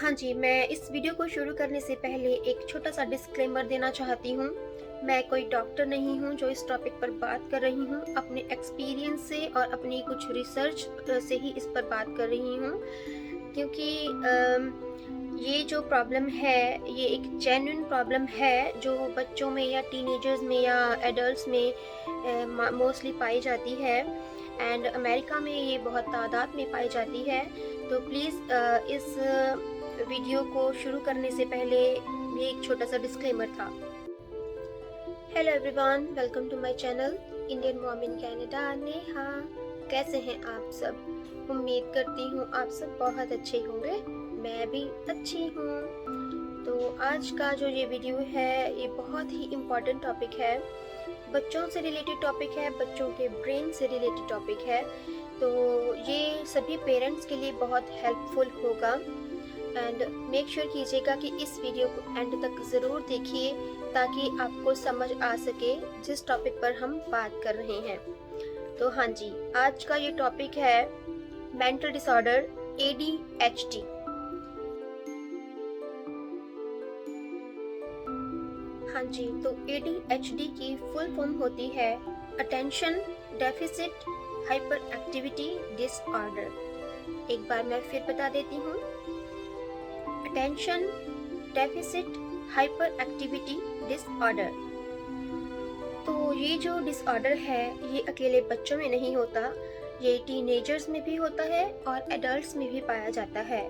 हाँ जी, मैं इस वीडियो को शुरू करने से पहले एक छोटा-सा डिस्क्लेमर देना चाहती हूँ। मैं कोई डॉक्टर नहीं हूँ जो इस टॉपिक पर बात कर रही हूँ। अपने एक्सपीरियंस से और अपनी कुछ रिसर्च से ही इस पर बात कर रही हूँ। क्योंकि ये जो प्रॉब्लम है, ये एक जेन्युइन प्रॉब्लम है जो बच्चों में या टीनेजर्स में या एडल्ट्स में मोस्टली पाई जाती है एंड अमेरिका में ये बहुत तादाद में पाई जाती है। तो प्लीज़ इस वीडियो को शुरू करने से पहले ये एक छोटा सा डिस्क्लेमर था। Hello everyone, welcome to my channel Indian mom in Canada. Neha, कैसे हैं आप सब? उम्मीद करती हूँ आप सब बहुत अच्छे होंगे। मैं भी अच्छी हूँ। तो आज का जो ये वीडियो है, ये बहुत ही इम्पोर्टेंट टॉपिक है। बच्चों से रिलेटेड टॉपिक है, बच्चों के ब्रेन से रिलेटेड टॉपिक है। तो ये सभी पेरेंट्स के लिए बहुत हेल्पफुल होगा एंड मेक श्योर कीजिएगा कि इस वीडियो को एंड तक ज़रूर देखिए ताकि आपको समझ आ सके जिस टॉपिक पर हम बात कर रहे हैं। तो हाँ जी, आज का ये टॉपिक है मेंटल डिसऑर्डर ADHD। हाँ जी, तो ADHD की फुल फॉर्म होती है attention deficit hyper activity disorder. एक बार मैं फिर बता देती हूँ, attention deficit hyper activity disorder. तो ये जो डिसऑर्डर है, ये अकेले बच्चों में नहीं होता, ये टीनेजर्स में भी होता है और एडल्ट्स में भी पाया जाता है।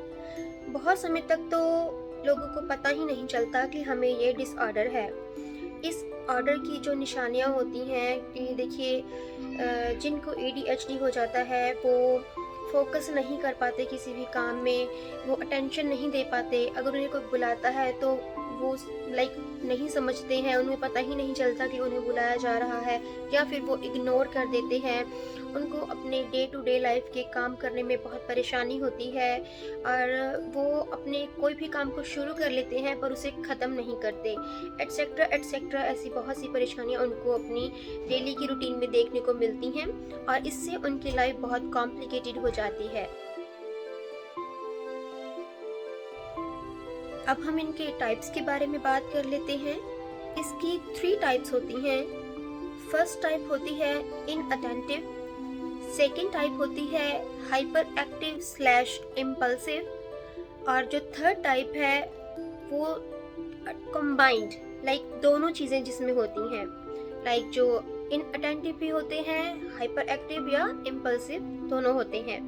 बहुत समय तक तो लोगों को पता ही नहीं चलता कि हमें ये डिसऑर्डर है। इस ऑर्डर की जो निशानियाँ होती हैं कि देखिए, जिनको ADHD हो जाता है वो फोकस नहीं कर पाते किसी भी काम में, वो अटेंशन नहीं दे पाते। अगर उन्हें कोई बुलाता है तो वो नहीं समझते हैं, उन्हें पता ही नहीं चलता कि उन्हें बुलाया जा रहा है, या फिर वो इग्नोर कर देते हैं। उनको अपने डे टू डे लाइफ के काम करने में बहुत परेशानी होती है और वो अपने कोई भी काम को शुरू कर लेते हैं पर उसे ख़त्म नहीं करते, एटसेट्रा एटसेट्रा। ऐसी बहुत सी परेशानियाँ उनको अपनी डेली की रूटीन में देखने को मिलती हैं और इससे उनकी लाइफ बहुत कॉम्प्लिकेटेड हो जाती है। अब हम इनके टाइप्स के बारे में बात कर लेते हैं। इसकी 3 टाइप्स होती हैं। फर्स्ट टाइप होती है इनअटेंटिव, सेकेंड टाइप होती है हाइपर एक्टिव स्लैश इम्पल्सिव और जो थर्ड टाइप है वो कंबाइंड, दोनों चीज़ें जिसमें होती हैं। जो इनअटेंटिव भी होते हैं, हाइपर एक्टिव या इम्पल्सिव दोनों होते हैं।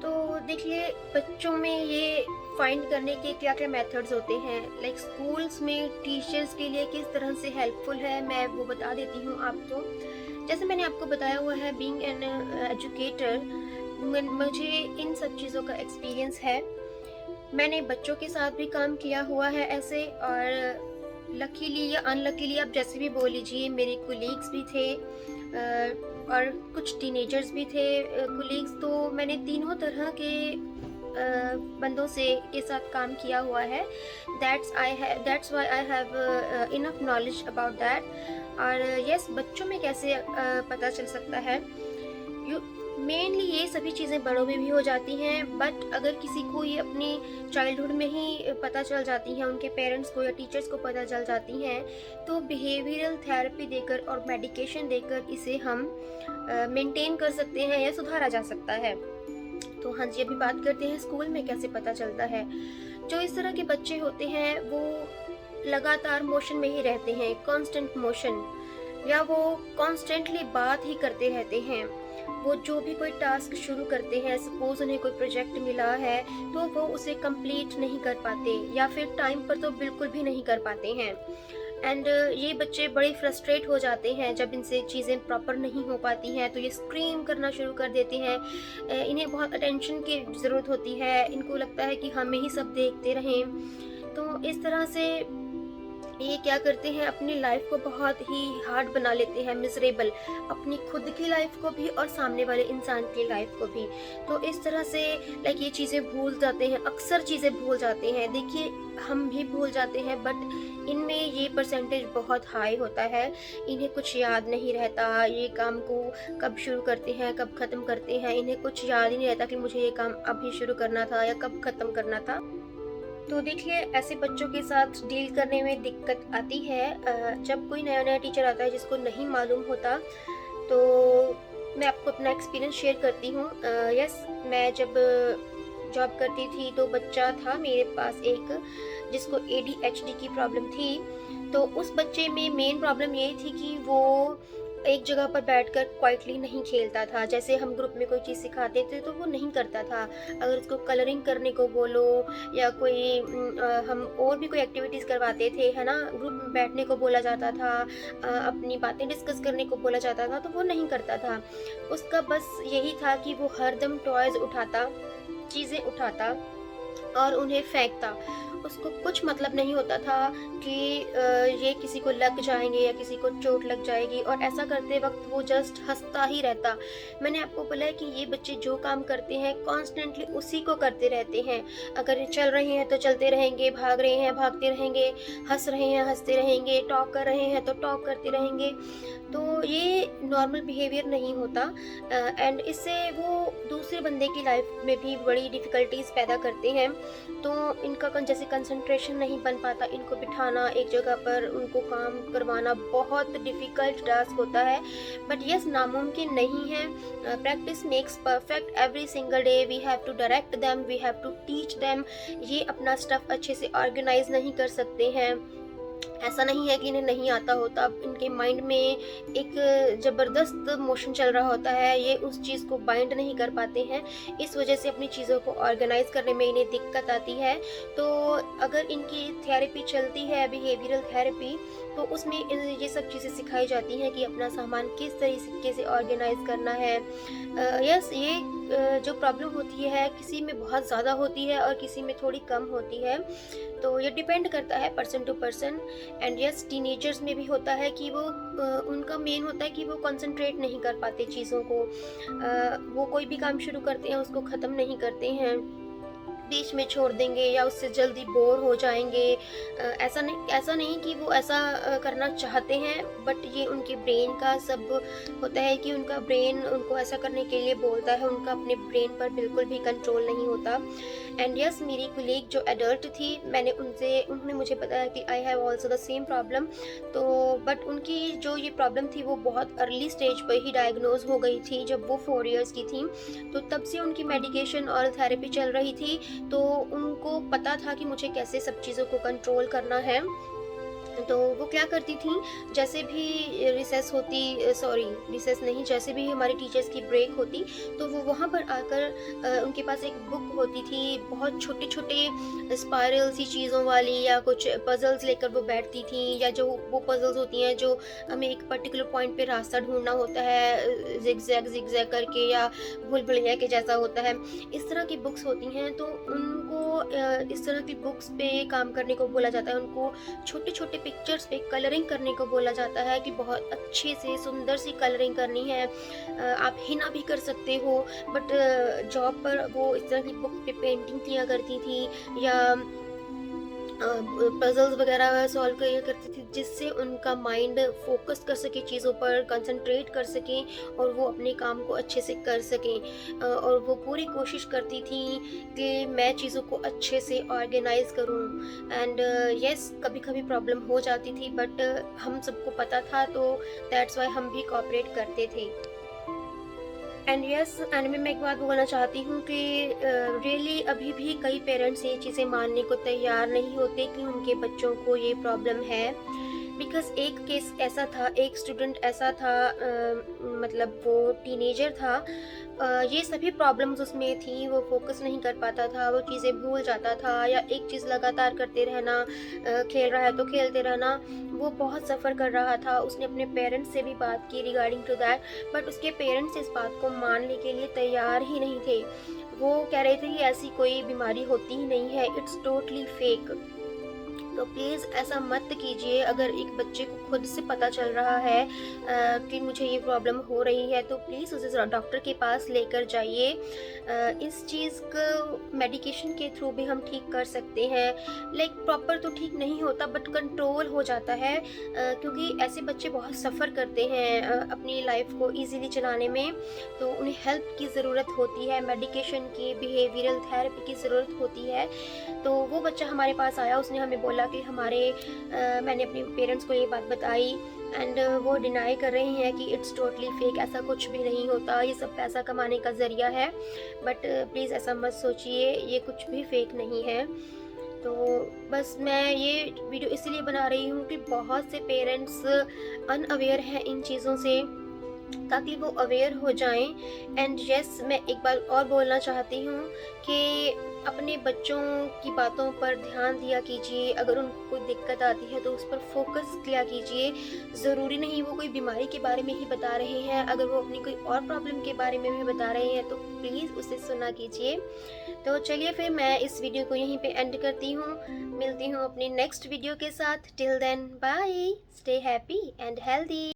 तो देखिए, बच्चों में ये फाइंड करने के क्या क्या मेथड्स होते हैं, स्कूल्स में टीचर्स के लिए किस तरह से हेल्पफुल है, मैं वो बता देती हूँ आपको। जैसे मैंने आपको बताया हुआ है, बीइंग एन एजुकेटर, मुझे इन सब चीज़ों का एक्सपीरियंस है। मैंने बच्चों के साथ भी काम किया हुआ है ऐसे, और लकीली या अनलकीली आप जैसे भी बोल लीजिए, मेरे कोलीग्स भी थे और कुछ टीनेजर्स भी थे कोलीग्स। तो मैंने तीनों तरह के बंदों के साथ काम किया हुआ है। That's why I have enough knowledge about that. और यस, बच्चों में कैसे पता चल सकता है, मेनली ये सभी चीज़ें बड़ों में भी हो जाती हैं, बट अगर किसी को ये अपनी चाइल्डहुड में ही पता चल जाती हैं, उनके पेरेंट्स को या टीचर्स को पता चल जाती हैं, तो बिहेवियरल थेरेपी देकर और मेडिकेशन देकर इसे हम मेंटेन कर सकते हैं या सुधारा जा सकता है। तो हाँ जी, अभी बात करते हैं स्कूल में कैसे पता चलता है। जो इस तरह के बच्चे होते हैं वो लगातार मोशन में ही रहते हैं, कांस्टेंट मोशन, या वो कॉन्स्टेंटली बात ही करते रहते हैं। वो जो भी कोई टास्क शुरू करते हैं, सपोज उन्हें कोई प्रोजेक्ट मिला है तो वो उसे कंप्लीट नहीं कर पाते या फिर टाइम पर तो बिल्कुल भी नहीं कर पाते हैं। एंड ये बच्चे बड़े फ्रस्ट्रेट हो जाते हैं जब इनसे चीज़ें प्रॉपर नहीं हो पाती हैं, तो ये स्क्रीम करना शुरू कर देते हैं। इन्हें बहुत अटेंशन की ज़रूरत होती है, इनको लगता है कि हमें ही सब देखते रहें। तो इस तरह से ये क्या करते हैं, अपनी लाइफ को बहुत ही हार्ड बना लेते हैं, मिजरेबल, अपनी खुद की लाइफ को भी और सामने वाले इंसान की लाइफ को भी। तो इस तरह से लाइक ये चीज़ें भूल जाते हैं, अक्सर चीज़ें भूल जाते हैं। देखिए, हम भी भूल जाते हैं, बट इनमें ये परसेंटेज बहुत हाई होता है। इन्हें कुछ याद नहीं रहता, ये काम को कब शुरू करते हैं, कब ख़त्म करते हैं। इन्हें कुछ याद ही नहीं रहता कि मुझे ये काम अभी शुरू करना था या कब ख़त्म करना था। तो देखिए, ऐसे बच्चों के साथ डील करने में दिक्कत आती है जब कोई नया-नया टीचर आता है जिसको नहीं मालूम होता। तो मैं आपको अपना एक्सपीरियंस शेयर करती हूँ। यस, मैं जब जॉब करती थी तो बच्चा था मेरे पास एक, जिसको एडीएचडी की प्रॉब्लम थी। तो उस बच्चे में मेन प्रॉब्लम ये थी कि वो एक जगह पर बैठकर क्वाइटली नहीं खेलता था। जैसे हम ग्रुप में कोई चीज़ सिखाते थे तो वो नहीं करता था। अगर उसको कलरिंग करने को बोलो या कोई हम और भी कोई एक्टिविटीज़ करवाते थे, है ना, ग्रुप में बैठने को बोला जाता था, अपनी बातें डिस्कस करने को बोला जाता था, तो वो नहीं करता था। उसका बस यही था कि वो हरदम टॉयज़ उठाता, चीज़ें उठाता और उन्हें फेंकता। उसको कुछ मतलब नहीं होता था कि ये किसी को लग जाएँगे या किसी को चोट लग जाएगी, और ऐसा करते वक़्त वो जस्ट हँसता ही रहता। मैंने आपको बोला है कि ये बच्चे जो काम करते हैं कॉन्स्टेंटली उसी को करते रहते हैं। अगर ये चल रहे हैं तो चलते रहेंगे, भाग रहे हैं भागते रहेंगे, हँस रहे हैं हँसते रहेंगे, टॉक कर रहे हैं तो टॉक करते रहेंगे। तो ये नॉर्मल बिहेवियर नहीं होता एंड इससे वो दूसरे बंदे की लाइफ में भी बड़ी डिफ़िकल्टीज़ पैदा करते हैं। तो इनका जैसे कंसंट्रेशन नहीं बन पाता, इनको बिठाना एक जगह पर, उनको काम करवाना बहुत डिफ़िकल्ट टास्क होता है। बट यस, नामुमकिन नहीं है। Practice makes perfect. Every single day we have to direct them, we have to teach them. ये अपना स्टफ़ अच्छे से ऑर्गेनाइज़ नहीं कर सकते हैं। ऐसा नहीं है कि इन्हें नहीं आता होता, अब इनके माइंड में एक ज़बरदस्त मोशन चल रहा होता है, ये उस चीज़ को बाइंड नहीं कर पाते हैं। इस वजह से अपनी चीज़ों को ऑर्गेनाइज़ करने में इन्हें दिक्कत आती है। तो अगर इनकी थेरेपी चलती है, बिहेवियरल थेरेपी, तो उसमें ये सब चीज़ें सिखाई जाती हैं कि अपना सामान किस तरीके से ऑर्गेनाइज़ करना है। यस, ये जो प्रॉब्लम होती है किसी में बहुत ज़्यादा होती है और किसी में थोड़ी कम होती है। तो ये डिपेंड करता है person to person. And yes, teenagers में भी होता है कि वो उनका मेन होता है कि वो कंसंट्रेट नहीं कर पाते चीज़ों को। वो कोई भी काम शुरू करते हैं उसको ख़त्म नहीं करते हैं, बीच में छोड़ देंगे या उससे जल्दी बोर हो जाएंगे। ऐसा नहीं कि वो ऐसा करना चाहते हैं, बट ये उनके ब्रेन का सब होता है कि उनका ब्रेन उनको ऐसा करने के लिए बोलता है। उनका अपने ब्रेन पर बिल्कुल भी कंट्रोल नहीं होता। एंड यस, मेरी कोलीग जो एडल्ट थी, उन्होंने मुझे बताया कि I have also the same problem. तो बट उनकी जो ये प्रॉब्लम थी वो बहुत अर्ली स्टेज पर ही डायग्नोज हो गई थी, जब वो 4 इयर्स की थी। तो तब से उनकी मेडिकेशन और थेरेपी चल रही थी। तो उनको पता था कि मुझे कैसे सब चीज़ों को कंट्रोल करना है। तो वो क्या करती थी, जैसे भी रिसेस नहीं, जैसे भी हमारी टीचर्स की ब्रेक होती तो वो वहाँ पर आकर उनके पास एक बुक होती थी, बहुत छोटे छोटे स्पाइरल सी चीज़ों वाली, या कुछ पजल्स लेकर वो बैठती थी, या जो वो पजल्स होती हैं जो हमें एक पर्टिकुलर पॉइंट पे रास्ता ढूंढना होता है, जिगजैग करके, या भूल भुलैया के जैसा होता है। इस तरह की बुक्स होती हैं। तो उनको इस तरह की बुक्स पे काम करने को बोला जाता है। उनको छोटे छोटे पिक्चर्स पे कलरिंग करने को बोला जाता है कि बहुत अच्छे से सुंदर सी कलरिंग करनी है। आप हिना भी कर सकते हो, बट जॉब पर वो इस तरह की बुक पे पेंटिंग किया करती थी, या पजल्स वगैरह सॉल्व किया करती थी, जिससे उनका माइंड फोकस कर सके, चीज़ों पर कंसंट्रेट कर सकें और वो अपने काम को अच्छे से कर सकें। और वो पूरी कोशिश करती थी कि मैं चीज़ों को अच्छे से ऑर्गेनाइज करूं। एंड यस, कभी कभी प्रॉब्लम हो जाती थी, बट हम सबको पता था, तो दैट्स वाई हम भी कोऑपरेट करते थे। एंड यस, एंड मैं एक बात बोलना चाहती हूँ कि रियली अभी भी कई पेरेंट्स ये चीज़ें मानने को तैयार नहीं होते कि उनके बच्चों को ये प्रॉब्लम है। बिकॉज़ एक केस ऐसा था, एक स्टूडेंट ऐसा था, मतलब वो टीनेजर था। ये सभी प्रॉब्लम्स उसमें थी, वो फोकस नहीं कर पाता था, वो चीज़ें भूल जाता था, या एक चीज़ लगातार करते रहना, खेल रहा है तो खेलते रहना, वो बहुत सफ़र कर रहा था। उसने अपने पेरेंट्स से भी बात की रिगार्डिंग टू दैट, बट उसके पेरेंट्स इस बात को मानने के लिए तैयार ही नहीं थे। वो कह रहे थे कि ऐसी कोई बीमारी होती ही नहीं है, इट्स टोटली फेक। तो प्लीज़ ऐसा मत कीजिए। अगर एक बच्चे को खुद से पता चल रहा है कि मुझे ये प्रॉब्लम हो रही है, तो प्लीज़ उसे डॉक्टर के पास लेकर जाइए। इस चीज़ को मेडिकेशन के थ्रू भी हम ठीक कर सकते हैं। लाइक प्रॉपर तो ठीक नहीं होता बट कंट्रोल हो जाता है, क्योंकि ऐसे बच्चे बहुत सफ़र करते हैं अपनी लाइफ को ईज़िली चलाने में। तो उन्हें हेल्प की ज़रूरत होती है, मेडिकेशन की, बिहेवियरल थेरेपी की ज़रूरत होती है। तो वो बच्चा हमारे पास आया, उसने हमें बोला कि मैंने अपने पेरेंट्स को ये बात बताई एंड वो डिनाई कर रहे हैं कि इट्स टोटली फेक, ऐसा कुछ भी नहीं होता, ये सब पैसा कमाने का ज़रिया है। बट प्लीज़ ऐसा मत सोचिए, ये कुछ भी फेक नहीं है। तो बस मैं ये वीडियो इसलिए बना रही हूँ कि बहुत से पेरेंट्स अनअवेयर हैं इन चीज़ों से, ताकि वो अवेयर हो जाएं। एंड यस, मैं एक बार और बोलना चाहती हूँ कि अपने बच्चों की बातों पर ध्यान दिया कीजिए। अगर उनको कोई दिक्कत आती है तो उस पर फोकस किया कीजिए। ज़रूरी नहीं वो कोई बीमारी के बारे में ही बता रहे हैं, अगर वो अपनी कोई और प्रॉब्लम के बारे में भी बता रहे हैं तो प्लीज़ उसे सुना कीजिए। तो चलिए फिर मैं इस वीडियो को यहीं पे एंड करती हूँ। मिलती हूँ अपनी नेक्स्ट वीडियो के साथ। Till then bye, stay happy and healthy.